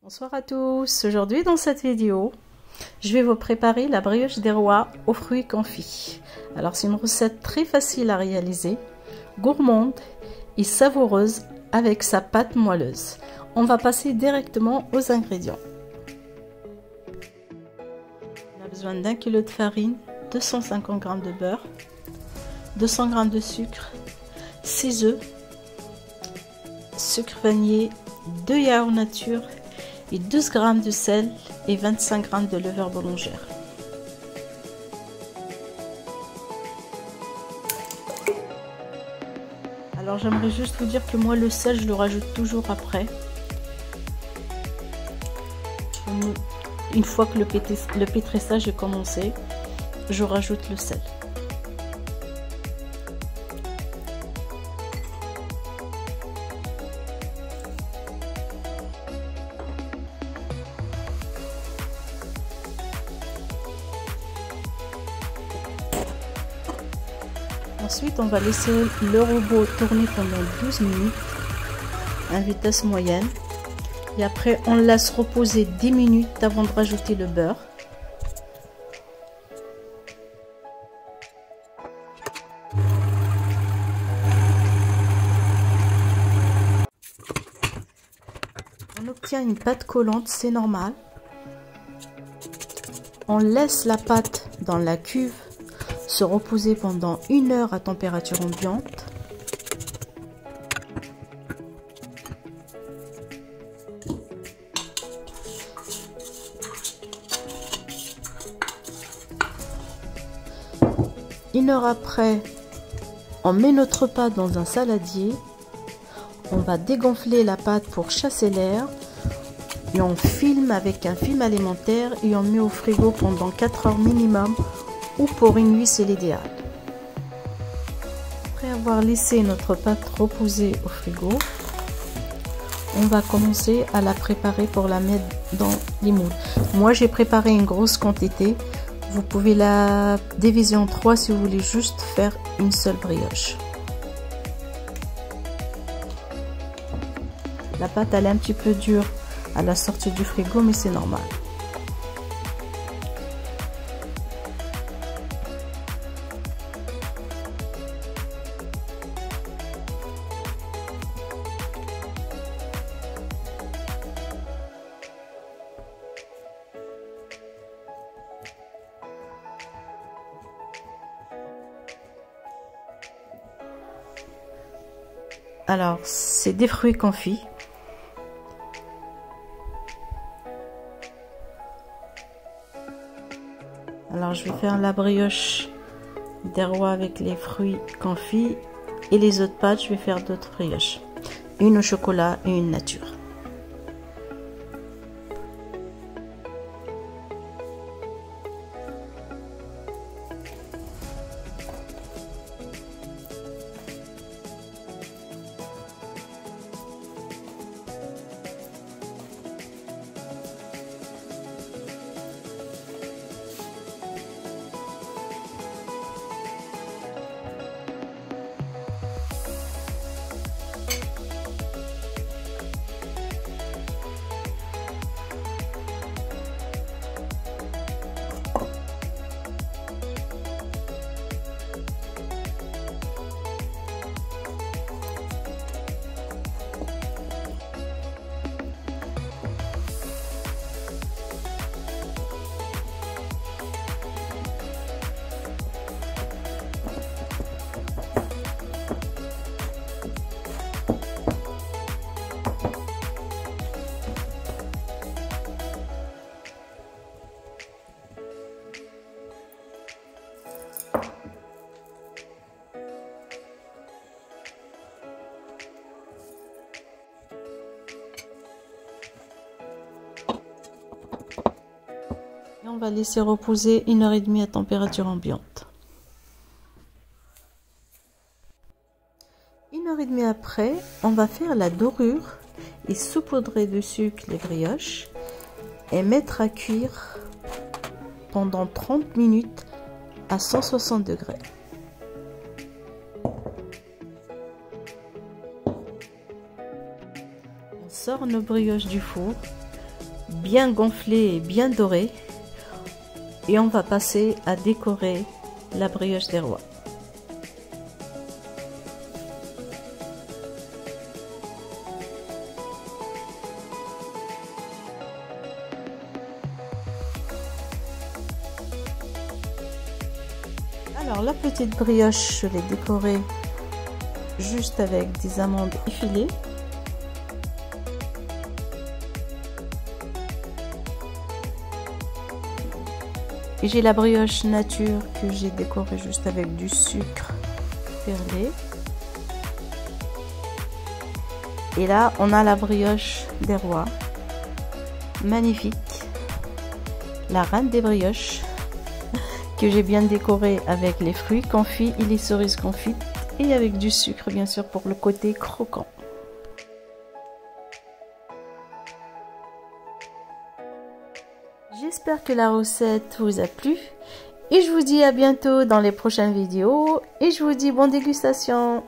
Bonsoir à tous, aujourd'hui dans cette vidéo, je vais vous préparer la brioche des rois aux fruits confits. Alors c'est une recette très facile à réaliser, gourmande et savoureuse avec sa pâte moelleuse. On va passer directement aux ingrédients. On a besoin d'1 kg de farine, 250 g de beurre, 200 g de sucre, 6 œufs, sucre vanillé, 2 yaourts nature et 12 g de sel et 25 g de levure boulangère. Alors j'aimerais juste vous dire que moi le sel je le rajoute toujours après. Une fois que le pétrissage est commencé, je rajoute le sel. Ensuite, on va laisser le robot tourner pendant 12 minutes à vitesse moyenne. Et après, on laisse reposer 10 minutes avant de rajouter le beurre. On obtient une pâte collante, c'est normal. On laisse la pâte dans la cuve se reposer pendant 1 heure à température ambiante. Une heure après, on met notre pâte dans un saladier. On va dégonfler la pâte pour chasser l'air. Et on filme avec un film alimentaire et on met au frigo pendant 4 heures minimum. Ou pour une nuit, c'est l'idéal. Après avoir laissé notre pâte reposer au frigo, on va commencer à la préparer pour la mettre dans les moules. Moi, j'ai préparé une grosse quantité. Vous pouvez la diviser en 3 si vous voulez juste faire une seule brioche. La pâte, elle est un petit peu dure à la sortie du frigo, mais c'est normal. Alors, c'est des fruits confits. Alors, je vais faire la brioche des rois avec les fruits confits. Et les autres pâtes, je vais faire d'autres brioches. Une au chocolat et une nature. Et on va laisser reposer 1h30 à température ambiante. 1h30 après, on va faire la dorure et saupoudrer de sucre les brioches et mettre à cuire pendant 30 minutes à 160 degrés. On sort nos brioches du four. bien gonflé et bien doré. Et on va passer à décorer la brioche des rois. Alors la petite brioche, je l'ai décorée juste avec des amandes effilées. Et j'ai la brioche nature que j'ai décorée juste avec du sucre perlé. Et là, on a la brioche des rois. Magnifique. La reine des brioches que j'ai bien décorée avec les fruits confits et les cerises confites et avec du sucre bien sûr pour le côté croquant. J'espère que la recette vous a plu et je vous dis à bientôt dans les prochaines vidéos et je vous dis bonne dégustation.